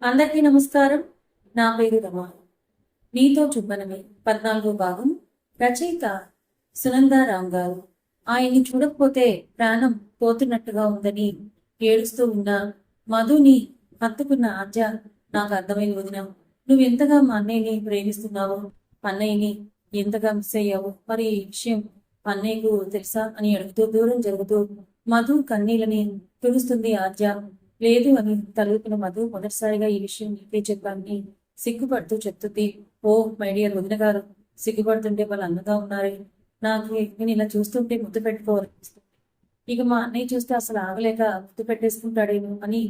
అందరికీ నమస్కారం. నా పేరు రమ. నీతో చుబ్బనమే 14వ భాగం. రచయిత సునందారాం గారు. ఆయన్ని చూడకపోతే ప్రాణం పోతున్నట్టుగా ఉందని ఏడుస్తూ ఉన్న మధుని హత్తుకున్న ఆద్య నాకు అర్థమైన వదిన. నువ్వెంతగా మా అన్నయ్యని ప్రేమిస్తున్నావు, అన్నయ్యని ఎంతగా మిస్ అయ్యావు, మరి ఈ విషయం అన్నయ్యకు తెలుసా అని అడుగుతూ దూరం జరుగుతూ మధు కన్నీళ్ళని తుడుస్తుంది ఆద్య. లేదు అని తలుపున మధు మొదటిసారిగా ఈ విషయం నీకే చెప్పాలని సిగ్గుపడుతూ చెప్తుంది. ఓ మై డియర్ వదిన గారు, సిగ్గుపడుతుంటే వాళ్ళు అన్నగా ఉన్నారే. నాకు నేను ఇలా చూస్తుంటే ముద్దు పెట్టుకోవాలనిపిస్తుంది. ఇక మా అన్నయ్య చూస్తే అసలు ఆగలేక ముద్దు పెట్టేసుకుంటాడేమో అని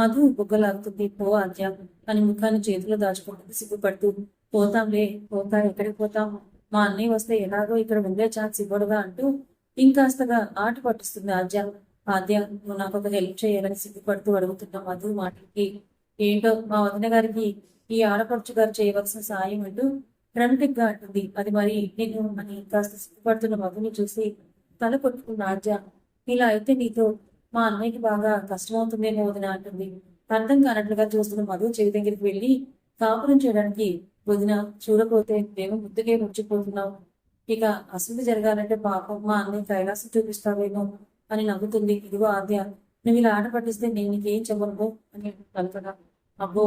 మధు బుగ్గలాగుతుంది. పో ఆద్య అని ముఖాన్ని చేతిలో దాచుకుంటుంది సిగ్గుపడుతూ. పోతాంలే, పోతా, ఎక్కడికి పోతాం, మా అన్నయ్య వస్తే ఎలాగో ఇక్కడ ఉండే ఛాన్స్ ఇవ్వడుగా అంటూ ఇంకాస్తగా ఆట పట్టిస్తుంది ఆద్య. ఆద్య, నువ్వు నాకు ఒక హెల్ప్ చేయాలని సిగ్గుపడుతూ అడుగుతున్న మధు మాటలకి ఏంటో మా వదిన గారికి ఈ ఆడపడుచు గారు చేయవలసిన సాయం అంటూ డ్రమటిక్ గా అంటుంది. అది మరి నేను అని కాస్త సిగ్గుపడుతున్న మధుని చూసి తల కొట్టుకున్న ఆద్య. ఇలా అయితే నీతో మా అన్నయ్యకి బాగా కష్టమవుతుందేమో వదిన అంటుంది. అర్థం కానట్లుగా చూస్తున్న మధు చెవి దగ్గరికి వెళ్ళి కాపురం చేయడానికి, వదిన చూడపోతే మేము ముద్దుకే ముచ్చిపోతున్నావు, ఇక అసలు జరగాలంటే పాపం మా అన్నయ్య కైలాసం చూపిస్తావేమో అని నవ్వుతుంది. ఇదిగో ఆద్య, నువ్వు ఇలా ఆట పట్టిస్తే నేను నీకేం చెప్పను అని కలపగా. అబ్బో,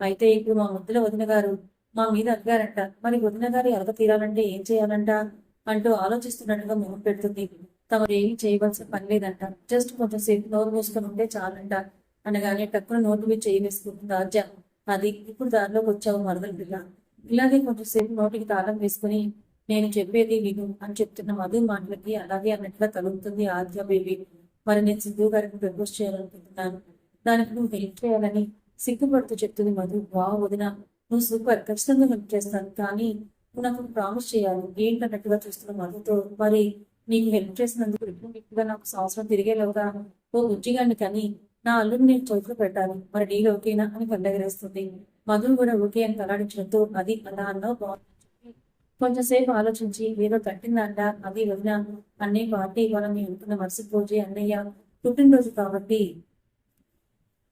అయితే ఇప్పుడు మా ముద్దుల వదిన గారు మా మీద అడిగారంట, మరి వదిన గారి అరగ తీరాలంటే ఏం చేయాలంట అంటూ ఆలోచిస్తున్నట్టుగా మొహం పెడుతుంది. తమరు ఏమి చేయవలసిన పని లేదంట, జస్ట్ కొంచెంసేపు నోరు మూసుకొని ఉంటే చాలంట అనగానే టక్కున నోటు మీద చేయి వేసుకుంటుంది ఆద్య. అది ఇప్పుడు దారిలోకి వచ్చావు మరదలు పిల్ల, ఇలాగే కొంచెంసేపు నోటికి తాళం వేసుకుని నేను చెప్పేది విను అని చెప్తున్న మధు మాటలకి అలాగే అన్నట్టుగా తగులుతుంది ఆద్య. బేబీ, మరి నేను సిద్ధు గారికి ప్రపోజ్ చేయాలనుకుంటున్నాను, దానికి నువ్వు హెల్ప్ చేయాలని సిగ్గుపడుతూ చెప్తుంది మధు. వా వదిన, నువ్వు సూపర్, ఖచ్చితంగా హెల్ప్ చేస్తాను, కానీ నువ్వు నాకు ప్రామిస్ చేయాలి ఏంటన్నట్టుగా చూస్తున్న మధుతో. మరి నీకు హెల్ప్ చేసినందుకు ఇప్పుడు నాకు సంవత్సరం తిరిగేలోగా ఓ ఉజ్జిగాన్ని కానీ నా అల్లుని నేను చోట్లు పెట్టాలి, మరి డీల్ ఓకేనా అని పండగరేస్తుంది. మధు కూడా ఓకే అని తలాడించడంతో అది అలా అన్నావు బాగుంది. కొంచెంసేపు ఆలోచించి ఏదో తట్టిందంట. అది వదిన, అన్నయ్య పార్టీ ఇవ్వాలని అనుకున్న మరుసటి రోజే అన్నయ్య పుట్టినరోజు కాబట్టి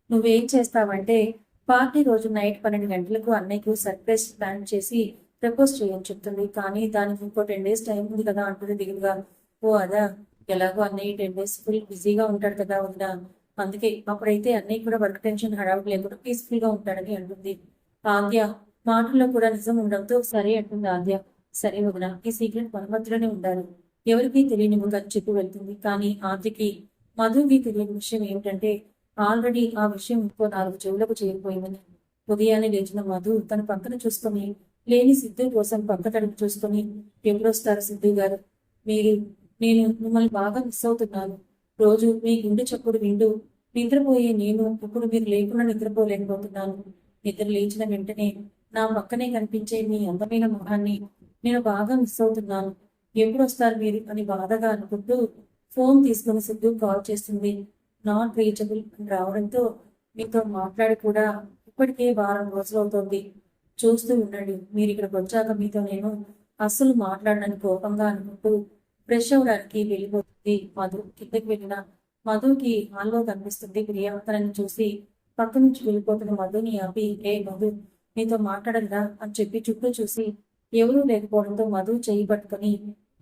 నువ్వేం చేస్తావంటే పార్టీ రోజు నైట్ 12 గంటలకు అన్నయ్యకు సర్ప్రైజ్ ప్లాన్ చేసి ప్రపోజ్ చేయని చెప్తుంది. కానీ దానికి ఇంకో 10 days టైం ఉంది కదా అంటుంది దిగులుగా. ఓ అదా, ఎలాగో అన్నయ్య 10 days ఫుల్ బిజీగా ఉంటాడు కదా వదిన, అందుకే అప్పుడైతే అన్నయ్య కూడా వర్క్ టెన్షన్ హడావుడి లేకుండా పీస్ఫుల్ గా ఉంటాడని అంటుంది. ఆద్య మాటల్లో కూడా నిజం ఉండడంతో సరే అంటుంది ఆద్య. సరే వదిన, ఈ సీక్రెట్ మన మధ్యలోనే ఉండాలి, ఎవరికీ తెలియని ముందు చెప్పి వెళ్తుంది. కానీ ఆద్యకి మధుకి తెలియని విషయం ఏమిటంటే ఆల్రెడీ ఆ విషయం ఇంకో 4 చెవులకు చేరిపోయిందని. ఉదయాన్నే లేచిన మధు తన పక్కన చూసుకొని లేని సిద్ధు కోసం పక్క తడుపు చూసుకొని, ఎప్పుడొస్తారు సిద్ధు గారు, మీరు, నేను మిమ్మల్ని బాగా మిస్ అవుతున్నాను, రోజు మీ గుండె చప్పుడు వింటూ నిద్రపోయే నేను ఇప్పుడు మీరు లేకుండా నిద్రపోలేకపోతున్నాను, నిద్ర లేచిన వెంటనే నా పక్కనే కనిపించే మీ అందమైన ముఖాన్ని నేను బాగా మిస్ అవుతున్నాను, ఎప్పుడు వస్తారు మీరు అని బాధగా అనుకుంటూ ఫోన్ తీసుకుని సిద్ధు కాల్ చేస్తుంది. నాట్ రీచబుల్ అని రావడంతో మీతో మాట్లాడి కూడా ఇప్పటికే వారం రోజులు అవుతుంది, చూస్తూ ఉండండి, మీరు ఇక్కడికి వచ్చాక మీతో నేను అస్సలు మాట్లాడనని కోపంగా అనుకుంటూ ఫ్రెష్ అవడానికి వెళ్ళిపోతుంది మధు. కిందకి వెళ్ళిన మధుకి హాల్లో కనిపిస్తుంది ప్రియా. తనని చూసి పక్క నుంచి వెళ్ళిపోతున్న మధుని ఆపి, ఏ మధు, నీతో మాట్లాడరా అని చెప్పి చుట్టూ చూసి ఎవరూ లేకపోవడంతో మధు చేయి పట్టుకొని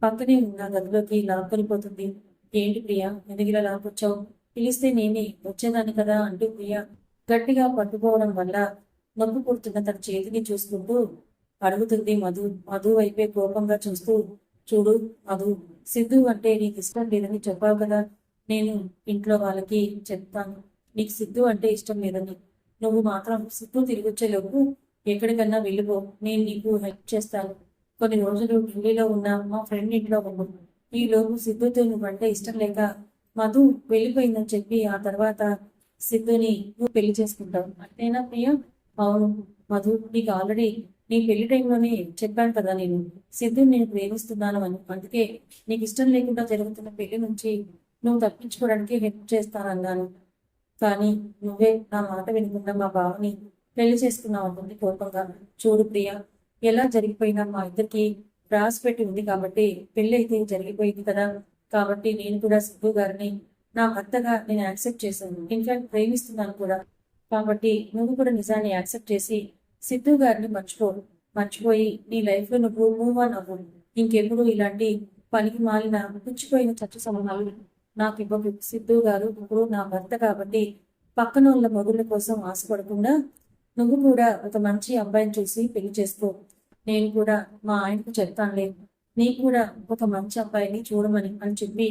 పక్కనే ఉన్న గదిలోకి లాక్కొనిపోతుంది. ఏంటి ప్రియా, ఎందుకు ఇలా లాక్కొచ్చావు, పిలిస్తే నేనే వచ్చేదాన్ని కదా అంటూ ప్రియా గట్టిగా పట్టుకోవడం వల్ల నొప్పి పుడుతున్న తన చేతిని చూసుకుంటూ అడుగుతుంది మధు. మధు వైపే కోపంగా చూస్తూ, చూడు మధు, సిద్ధు అంటే నీకు ఇష్టం లేదని చెప్పావు కదా, నేను ఇంట్లో వాళ్ళకి చెప్తాను నీకు సిద్ధు అంటే ఇష్టం లేదని, నువ్వు మాత్రం సిద్ధు తిరిగి వచ్చేలోపు ఎక్కడికన్నా వెళ్ళిపో, నేను నీకు హెల్ప్ చేస్తాను, కొన్ని రోజులు ఢిల్లీలో ఉన్న మా ఫ్రెండ్ ఇంట్లో ఉండు, ఈ లోపు సిద్ధుతో నువ్వంటే ఇష్టం లేక మధు వెళ్ళిపోయిందని చెప్పి ఆ తర్వాత సిద్ధుని నువ్వు పెళ్లి చేసుకుంటావు అంతేనా ప్రియ? అవును మధు, నీకు ఆల్రెడీ నీ పెళ్లి టైంలోనే చెప్పాను కదా నేను సిద్ధుని నేను ప్రేమిస్తున్నాను అని, అందుకే నీకు ఇష్టం లేకుండా జరుగుతున్న పెళ్లి నుంచి నువ్వు తప్పించుకోవడానికి హెల్ప్ చేస్తానన్నాను, కానీ నువ్వే నా మాట వినకుండా మా బావని పెళ్లి చేసుకున్నావు అంటుంది కోపంగా. చూడు ప్రియ, ఎలా జరిగిపోయినా మా ఇద్దరికి రాసి పెట్టి ఉంది కాబట్టి పెళ్లి అయితే జరిగిపోయింది కదా, కాబట్టి నేను కూడా సిద్ధు గారిని నా భర్తగా నేను యాక్సెప్ట్ చేశాను, ఇన్ఫాక్ట్ ప్రేమిస్తున్నాను కూడా, కాబట్టి నువ్వు కూడా నిజాన్ని యాక్సెప్ట్ చేసి సిద్ధు గారిని మర్చిపోయి నీ లైఫ్ లో నువ్వు మూవ్ ఆన్ అవ్వు. ఇంకెప్పుడు ఇలాంటి పనికి మాలిన పుచ్చిపోయిన చచ్చు సమూహాలు నాకు ఇవ్వకు. సిద్ధు గారు ఇప్పుడు నా భర్త కాబట్టి పక్కన ఉన్న మొగుళ్ళ కోసం ఆశపడకుండా నువ్వు కూడా ఒక మంచి అబ్బాయిని చూసి పెళ్లి చేసుకో. నేను కూడా మా ఆయనకు చెప్తానులే, నీకు కూడా ఒక మంచి అబ్బాయిని చూడమని అని చెప్పి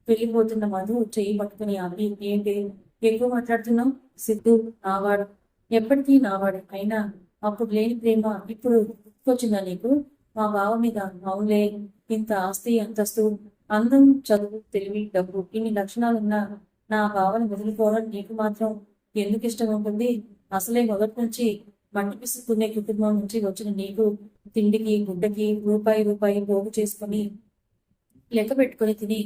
వెళ్ళిపోతున్న మధు చెయ్యి పట్టుకుని ఆపి, ఏంటి ఎక్కువ మాట్లాడుతున్నావు? సిద్ధు నావాడు, ఎప్పటికీ నావాడు. అయినా అప్పుడు లేని ప్రేమ ఇప్పుడు వచ్చిందా నీకు మా బావ మీద? అవునులే, ఇంత ఆస్తి అంతస్తు అందం చదువు తెలివి డబ్బు ఇన్ని లక్షణాలున్నా నా బావను వదులుకోవడం నీకు మాత్రం ఎందుకు ఇష్టం ఉంటుంది? అసలే మొదటి నుంచి మట్టి పిసుకునే కుటుంబం నుంచి వచ్చిన నీకు తిండికి గుడ్డకి రూపాయి పోగు చేసుకుని లెక్క పెట్టుకుని తిని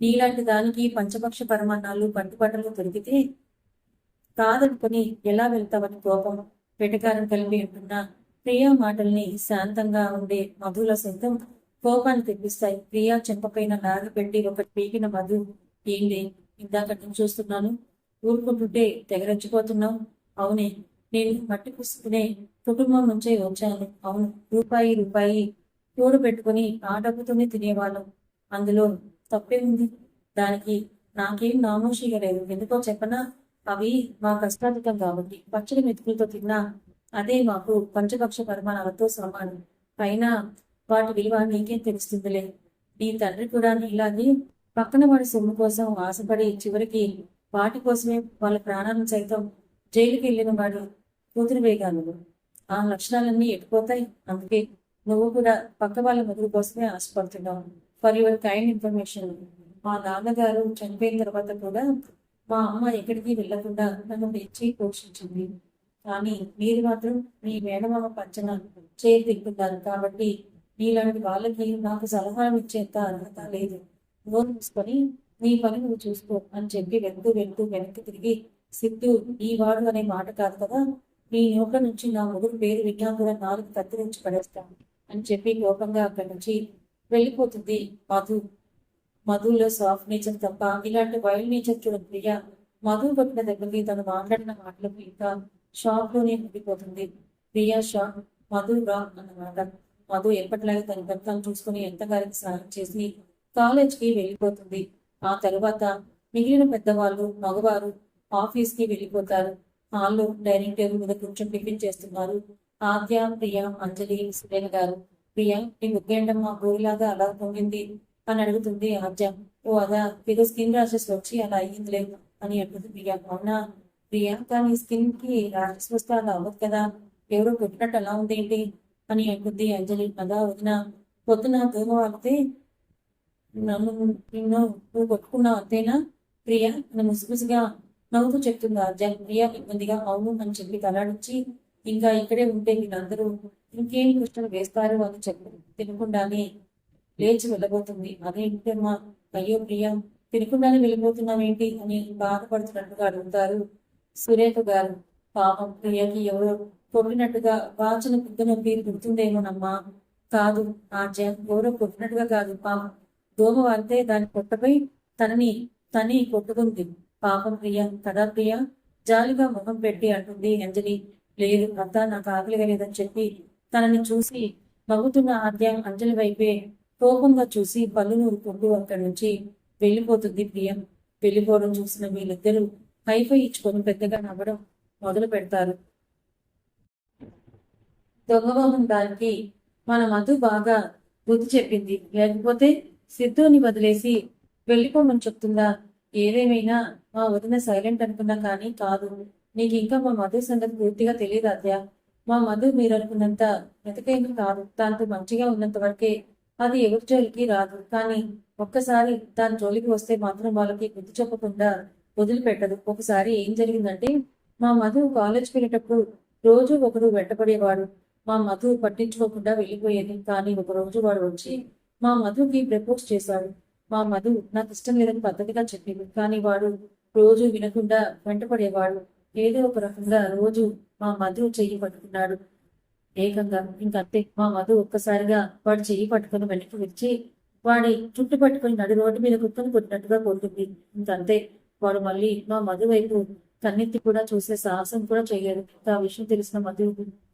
నీలాంటి దానికి పంచపక్ష పరమాన్నాలు పంటిపట్టలు దొరికితే కాదనుకుని ఎలా వెళ్తావని కోపం వెటకారం కలిపి ఉంటున్నా ప్రియా మాటల్ని శాంతంగా ఉండే మధుల సొంతం కోపాన్ని తెప్పిస్తాయి. ప్రియా చెంపపైన నాగి పెట్టి ఒకటి పీకిన మధు, ఏంటి ఇందాక నేను చూస్తున్నాను, ఊరుకుంటుంటే తెగరెచ్చిపోతున్నావు? అవునే, నేను మట్టి పుసుకునే కుటుంబం నుంచే వచ్చాను. అవును, రూపాయి తోడు పెట్టుకుని ఆ డబ్బుతోనే తినేవాళ్ళం. అందులో తప్పే ఉంది. దానికి నాకేం నామోషిగా లేదు. ఎందుకో చెప్పనా, అవి మా కష్టాధికం కాబట్టి పచ్చడి మెతుకులతో తిన్నా అదే మాకు పంచభక్ష పరిమాణాలతో సమానం. పైన వాటి విలువ నీకేం తెలుస్తుందిలే. నీ తండ్రి కూడా ఇలాగే పక్కన వాడి సొమ్ము కోసం ఆశపడి చివరికి వాటి కోసమే వాళ్ళ ప్రాణాలను సైతం జైలుకి వెళ్ళిన వాడు కూతురువేగాను. ఆ లక్షణాలన్నీ ఎట్టిపోతాయి. అందుకే నువ్వు కూడా పక్క వాళ్ళ మొదలు కోసమే ఆశపడుతున్నావు. ఫర్ యువర్ కైండ్ ఇన్ఫర్మేషన్, మా నాన్నగారు చనిపోయిన తర్వాత కూడా మా అమ్మ ఎక్కడికి వెళ్లకుండా నన్ను పెంచి పోషించింది. కానీ మీరు మాత్రం మీ మేనమామ పంచన చేరు తింటున్నారు. కాబట్టి నీలాంటి వాళ్ళకి నాకు సలహాలు ఇచ్చేంత అర్హత లేదు. నోరు మూసుకొని నీ పని నువ్వు చూసుకో అని చెప్పి వెళ్తూ వెనక్కి తిరిగి, సిద్ధు ఈ వాడు అనే మాట కాదు కదా, నీ నోట్ల నుంచి నా మొగుడు పేరు విన్నా కూడా నాలుగు కత్తిరించి పడేస్తాను అని చెప్పి కోపంగా అక్కడి నుంచి వెళ్ళిపోతుంది మధు. మధులో సాఫ్ట్ నేచర్ తప్ప ఇలాంటి వైల్డ్ నేచర్ చూడదు ప్రియ. మధు కొట్టిన దగ్గరికి తను మాట్లాడిన మాటలకు ఇంకా షాక్ లోనే ఉండిపోతుంది. ప్రియా షాక్, మధు రా అన్నమాట. మధు ఎప్పటిలాగే తన భర్తను చూసుకుని ఎంతగారికి స్నానం చేసి కాలేజ్కి వెళ్ళిపోతుంది. ఆ తరువాత మిగిలిన పెద్దవాళ్ళు మగవారు ఆఫీస్కి వెళ్ళిపోతారు. హాల్లో డైనింగ్ టేబుల్ మీద కూర్చొని టిఫిన్ చేస్తున్నారు ఆద్య, ప్రియ, అంజలి, సురేణ గారు. ప్రియ, నీ ముగ్గేంటమ్మా గోరిలాగా అలా పొంగింది అని అడుగుతుంది ఆద్య. ఓ అదా, ఏదో స్కిన్ రాషెస్ వచ్చి అలా అయ్యిందిలే అని అంటుంది ప్రియ. అవునా ప్రియ, కానీ స్కిన్ కి రాషెస్ వస్తే అలా అవ్వదు కదా, ఎవరో కొట్టినట్టు అలా ఉంది ఏంటి అని అంటుంది అంజలి. అదా వదిన, పొద్దున దూమ వాడితే నిన్ను నువ్వు కొట్టుకున్నావు అంతేనా ప్రియ అని ముసిముసిగా నవ్వుతూ చెప్తుంది ఆద్య. ప్రియ ఇబ్బందిగా అవును అని చెప్పి తలాడించి, ఇంకా ఇక్కడే ఉంటే వీళ్ళందరూ ఇంకేం ప్రశ్నలు వేస్తారు అని చెప్పి తినకుండానే లేచి వెళ్ళబోతుంది. అదేంటమ్మా, అయ్యో ప్రియ తినకుండానే వెళ్ళిపోతున్నావేంటి అని బాధపడుతున్నట్టుగా అడుగుతారు సురేఖ గారు. పాపం ప్రియకి ఎవరో కొట్టినట్టుగా వాచన బుద్ధ నొప్పి గుర్తుందేమోనమ్మా. కాదు ఆద్య, ఎవరో కొట్టినట్టుగా కాదు, పాపం దోమ వారితే దాని పొట్టపై తని కొట్టుకుంది పాపం ప్రియ. కదా ప్రియ జాలిగా ముఖం పెట్టి అంటుంది అంజలి. లేదు అత్త, నాకు ఆకలిగా లేదని చెప్పి తనని చూసి నవ్వుతున్న ఆద్య అంజలి వైపే కోపంగా చూసి పళ్ళు నూరుకుంటూ అక్కడి నుంచి వెళ్ళిపోతుంది ప్రియ. వెళ్ళిపోవడం చూసిన వీళ్ళిద్దరూ హైఫై ఇచ్చుకొని పెద్దగా నవ్వడం మొదలు పెడతారు. దొంగమోహం దానికి మన మధు బాగా బుద్ధి చెప్పింది, లేకపోతే సిద్ధుని వదిలేసి వెళ్ళిపోమని చెప్తుందా? ఏదేమైనా మా వదిన సైలెంట్ అనుకున్నా కానీ కాదు. నీకు ఇంకా మా మధు సంగతి పూర్తిగా తెలియదు అద్య. మా మధు మీరు అనుకున్నంత వెతకేమీ కాదు. దాంతో మంచిగా ఉన్నంత వరకే అది ఎవరి జోలికి రాదు. కానీ ఒక్కసారి దాని జోలికి వస్తే మాత్రం వాళ్ళకి బుద్ధి చెప్పకుండా వదిలిపెట్టదు. ఒకసారి ఏం జరిగిందంటే, మా మధు కాలేజ్కి వెళ్ళేటప్పుడు రోజు ఒకడు వెంటపడేవాడు. మా మధు పట్టించుకోకుండా వెళ్ళిపోయేది. కానీ ఒక రోజు వాడు వచ్చి మా మధుకి ప్రపోజ్ చేశాడు. మా మధు నాకు ఇష్టం లేదని పద్ధతిగా చెప్పింది. కానీ వాడు రోజు వినకుండా వెంటపడేవాడు. ఏదో ఒక రకంగా రోజు మా మధు చెయ్యి పట్టుకున్నాడు. ఏకంగా ఇంకంతే, మా మధు ఒక్కసారిగా వాడు చెయ్యి పట్టుకుని వెనక్కి విరిచి వాడి చుట్టు పట్టుకుని నడి రోడ్డు మీద కుక్కను కొట్టినట్టుగా కొడుతుంది. ఇంకంతే, వాడు మళ్ళీ మా మధు వైపు కన్నెత్తి కూడా చూసే సాహసం కూడా చేయలేదు. ఆ విషయం తెలిసిన మధు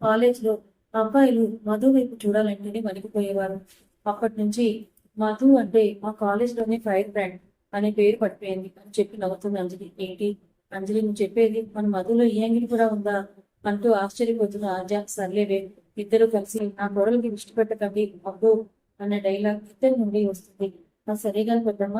కాలేజ్లో అబ్బాయిలు మధు వైపు చూడాలంటేనే వణికిపోయేవారు. అప్పటి నుంచి మధు అంటే మా కాలేజ్లోనే ఫైర్ బ్రాండ్ అనే పేరు పడిపోయింది అని చెప్పి నవ్వుతుంది అంజలి. ఏంటి అంజలి నువ్వు చెప్పేది, మన మధులో ఈ యాంగిల్ కూడా ఉందా అంటూ ఆశ్చర్యపోతున్న ఆద్య. సర్లేవే, ఇద్దరు కలిసి ఆ గొడవలకి దృష్టి పెట్టకండి అబ్బో అన్న డైలాగ్ ఇద్దరి నుండి వస్తుంది. సరేగాని పెద్దమ్మ,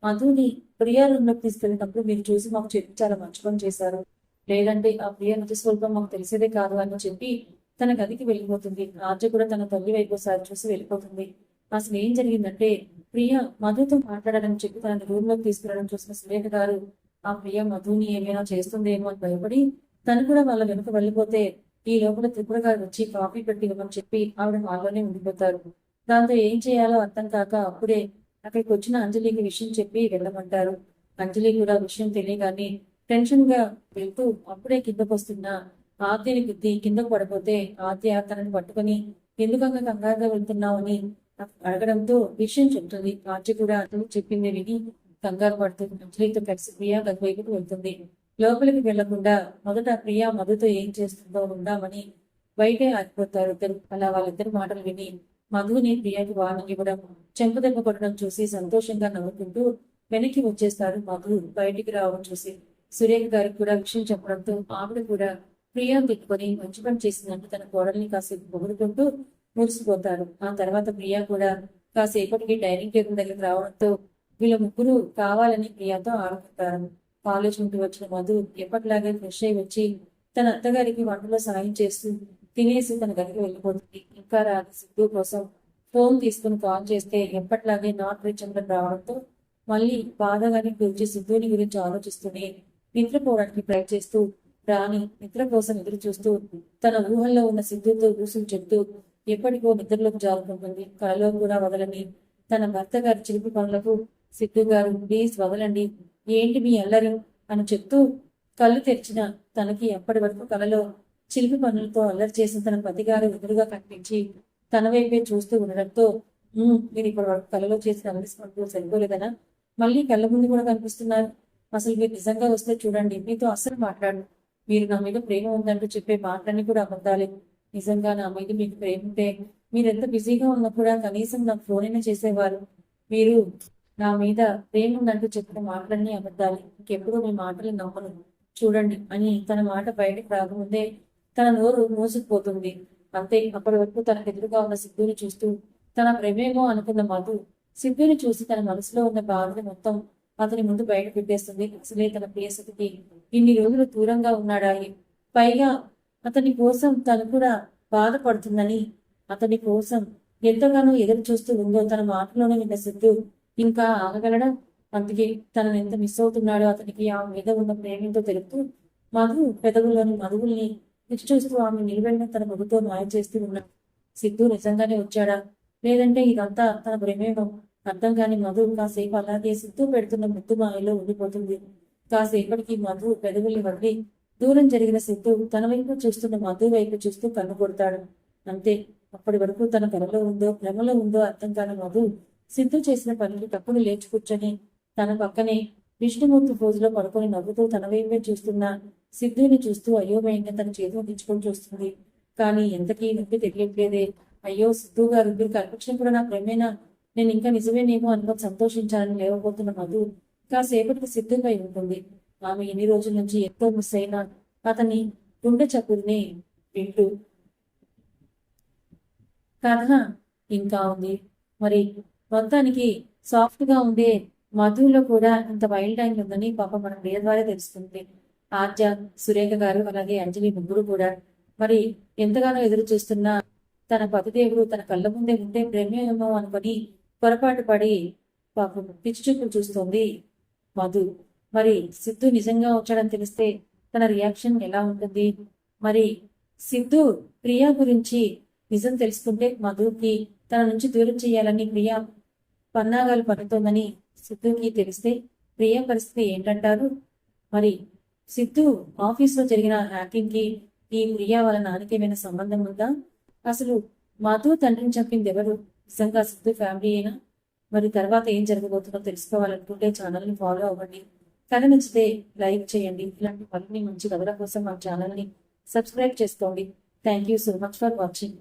మధుని ప్రియా రూమ్లోకి తీసుకెళ్ళినప్పుడు మీరు చూసి మాకు చెప్పి చాలా మంచి పని చేశారు. లేదంటే ఆ ప్రియ నిజ స్వరూపం మాకు తెలిసేదే కాదు అని చెప్పి తన గదికి వెళ్ళిపోతుంది. ఆర్జ కూడా తన తల్లి వైపు ఒకసారి చూసి వెళ్ళిపోతుంది. అసలు ఏం జరిగిందంటే, ప్రియ మధుతో మాట్లాడాలని చెప్పి తన రూమ్ లోకి తీసుకురావడం చూసిన సురేఖ గారు ఆ ప్రియ మధుని ఏమైనా చేస్తుందేమో అని భయపడి తను కూడా వాళ్ళ వెనుక వెళ్ళిపోతే ఈ లోపల త్రిపుర గారు వచ్చి కాఫీ పెట్టి ఇవ్వమని చెప్పి ఆవిడ హాల్లోనే ఉండిపోతారు. దాంతో ఏం చేయాలో అర్థం కాక అప్పుడే అక్కడికి వచ్చిన అంజలికి విషయం చెప్పి వెళ్ళమంటారు. అంజలి కూడా విషయం తెలియగానే టెన్షన్ గా వెళ్తూ అప్పుడే కిందకు వస్తున్న ఆద్యని గుద్ది కిందకు పడిపోతే ఆద్య తనని పట్టుకుని ఎందుకంగా కంగారుగా వెళ్తున్నావు అని అడగడంతో విషయం చెప్తుంది. ఆద్య కూడా అతను చెప్పింది విని కంగారు పడుతూ అంజలితో కలిసి ప్రియా గది వైపుకు వెళ్తుంది. లోపలికి వెళ్లకుండా మొదట ప్రియా మధుతో ఏం చేస్తుందో ఉందామని బయటే ఆగిపోతారు ఇద్దరు. అలా వాళ్ళిద్దరు మాటలు విని మధుని ప్రియాకి వార్నింగ్ ఇవ్వడం, చెంపదెబ్బ కొట్టడం చూసి సంతోషంగా నవ్వుకుంటూ వెనక్కి వచ్చేస్తారు. మధు బయటికి రావడం చూసి సురేఖ గారికి కూడా విషయం చెప్పడంతో ఆవిడ కూడా ప్రియాను పెట్టుకొని మంచి పని చేసిందంటూ తన కోడల్ని కాసేపు పొగుడుకుంటూ మురిసిపోతారు. ఆ తర్వాత ప్రియా కూడా కాసేపటికి డైనింగ్ టేబుల్ దగ్గరికి రావడంతో వీళ్ళ ముగ్గురు కావాలని ప్రియాతో ఆడుకుంటారు. కాలేజ్ నుండి వచ్చిన మధు ఎప్పటిలాగే ఫ్రెష్ అయి వచ్చి తన అత్తగారికి వంటలో సాయం చేస్తూ తినేసి తన గదికి వెళ్ళిపోతుంది. ఇంకా రాని సిద్ధు కోసం ఫోన్ తీసుకుని కాల్ చేస్తే ఎప్పటిలాగే నాట్ రీచ్ అని రావడంతో మళ్ళీ బాధగానే పిలిచి సిద్ధుని గురించి ఆలోచిస్తూనే నిద్రపోవడానికి ట్రై చేస్తూ రాణి నిద్ర కోసం ఎదురు చూస్తూ తన ఊహల్లో ఉన్న సిద్ధుతో కూసులు చెప్తూ ఎప్పటికో నిద్రలోకి జారుకుంటుంది. కలలో కూడా వదలని తన భర్త గారి చిలిపి పనులకు సిద్ధు గారు ప్లీజ్ వదలండి, ఏంటి మీ అల్లరి అని చెప్తూ కళ్ళు తెరిచిన తనకి అప్పటి వరకు కలలో చిలిపి పనులతో అల్లరి చేసిన తన పతిగారు ఎదురుగా కనిపించి తన వైపే చూస్తూ ఉండడంతో మీరు ఇప్పటి వరకు కలలో చేసిన అల్లరి పనులు సరిపోలేదనా, మళ్ళీ కళ్ళ ముందు కూడా కనిపిస్తున్నారు, అసలు మీరు నిజంగా వస్తే చూడండి, మీతో అస్సలు మాట్లాడు, మీరు నా మీద ప్రేమ ఉందంటూ చెప్పే మాటలన్నీ కూడా అబద్ధాలే, నిజంగా నా మీద మీకు ప్రేమ ఉంటే మీరు ఎంత బిజీగా ఉన్నా కూడా కనీసం నాకు ఫోన్ అయినా చేసేవారు, మీరు నా మీద ప్రేమ ఉందంటూ చెప్పిన మాటలన్నీ అబద్ధాలి, ఇంకెప్పుడు మీ మాటలు నమ్మను చూడండి అని తన మాట బయటకు రాకముందే తన నోరు మూసుకుపోతుంది. అంతే. అప్పటి వరకు తనకు ఎదురుగా ఉన్న సిద్ధుని చూస్తూ తన ప్రేమేమో అనుకున్న మధు సిద్ధుని చూసి తన మనసులో ఉన్న బాధని మొత్తం అతని ముందు బయట పెట్టేస్తుంది. అసలే తన ప్రియసతికి ఇన్ని రోజులు దూరంగా ఉన్నాడాయి, పైగా అతని కోసం తను కూడా బాధపడుతుందని, అతని కోసం ఎంతగానో ఎదురు చూస్తూ ఉందో తన మాటలోనే విన్న సిద్ధు ఇంకా ఆగగలడా? అందుకే తనను ఎంత మిస్ అవుతున్నాడో అతనికి ఆమె మీద ఉన్న ప్రేమతో తెలుపుతూ మధు పెదవుల్లోని మధువుల్ని రుచి చూస్తూ ఆమె నిలబడిన తన మగుతో మాయ చేస్తూ ఉన్నాడు. సిద్ధు నిజంగానే వచ్చాడా, లేదంటే ఇదంతా తన ప్రేమేమో అర్థం కాని మధు కాసేపు అలాగే సిద్ధు పెడుతున్న ముద్దు మాయలో ఉండిపోతుంది. కాసేపటికి మధు పెదవుల్ని వదిలి దూరం జరిగిన సిద్ధు తన వైపు చూస్తున్న మధు వైపు చూస్తూ కన్ను కొడతాడు. అంతే. అప్పటి వరకు తన కలలో ఉందో భ్రమలో ఉందో అర్థం కాని మధు సిద్ధు చేసిన పనికి తప్పును లేచి కూర్చొని తన పక్కనే విష్ణుమూర్తి పోజులో పడుకొని నవ్వుతూ తన వైపే చూస్తున్న సిద్ధుని చూస్తూ అయోమయంగా తన చేతిని దించుకొని చూస్తుంది. కానీ ఎంతకీ నొప్పి తెలియట్లేదే. అయ్యో సిద్ధు గారు, మీరు కనిపించడం కూడా నా ప్రేమేనా, నేను ఇంకా నిజమేనేమో అనుకుని సంతోషించాలని లేవబోతున్న మధు కాసేపటికి సిద్ధంగా ఉంటుంది. ఆమె ఎన్ని రోజుల నుంచి ఎంతో మిస్ అయినా అతని గుండె చప్పుడుని వింటూ కథ ఇంకా ఉంది. మరి మొత్తానికి సాఫ్ట్ గా ఉండే మధులో కూడా ఇంత వైల్డ్ టైం ఉందని పాప మన ప్రియ ద్వారా తెలుస్తుంది. ఆద్య, సురేఖ గారు అలాగే అంజలి ముగ్గురు కూడా మరి ఎంతగానో ఎదురు చూస్తున్న తన పతిదేవుడు తన కళ్ళ ముందే ఉంటే ప్రేమేమో అనుకొని పొరపాటు పడి పాపం పిచ్చి చూపులు చూస్తుంది మధు. మరి సిద్ధు నిజంగా వచ్చాడని తెలిస్తే తన రియాక్షన్ ఎలా ఉంటుంది? మరి సిద్ధు ప్రియా గురించి నిజం తెలుసుకుంటే మధుకి తన నుంచి దూరం చేయాలని ప్రియా పన్నాగాలు పడుతోందని సిద్ధుకి తెలిస్తే ప్రియా పరిస్థితి ఏంటంటారు? మరి సిద్ధు ఆఫీస్లో జరిగిన హ్యాకింగ్ కి ఈ ప్రియా వాళ్ళ నాన్నకి ఏమైనా సంబంధం ఉందా? అసలు మధు తండ్రిని చంపింది ఎవరు? నిజంగా సిద్ధు ఫ్యామిలీ అయినా? మరి తర్వాత ఏం జరగబోతుందో తెలుసుకోవాలనుకుంటే ఛానల్ని ఫాలో అవ్వండి. కథ నచ్చితే లైక్ చేయండి. ఇలాంటి మరిన్ని మంచి కథల కోసం మా ఛానల్ని సబ్స్క్రైబ్ చేసుకోండి. Thank you so much for watching.